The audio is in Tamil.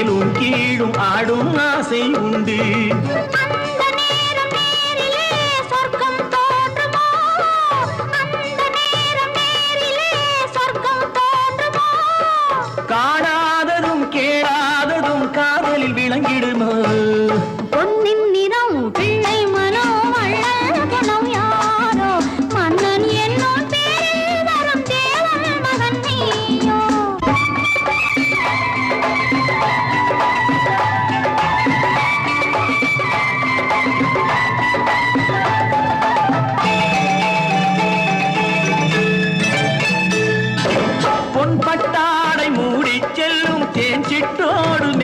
மேலும் கீழும் ஆடும் ஆசை உண்டு. அந்த நேரம் நேரிலே சொர்க்கம் தோன்றுமோ, அந்த நேரம் நேரிலே சொர்க்கம் தோன்றுமோ. காணாததும் கேளாததும் காதலில் விளங்கிடுமோ.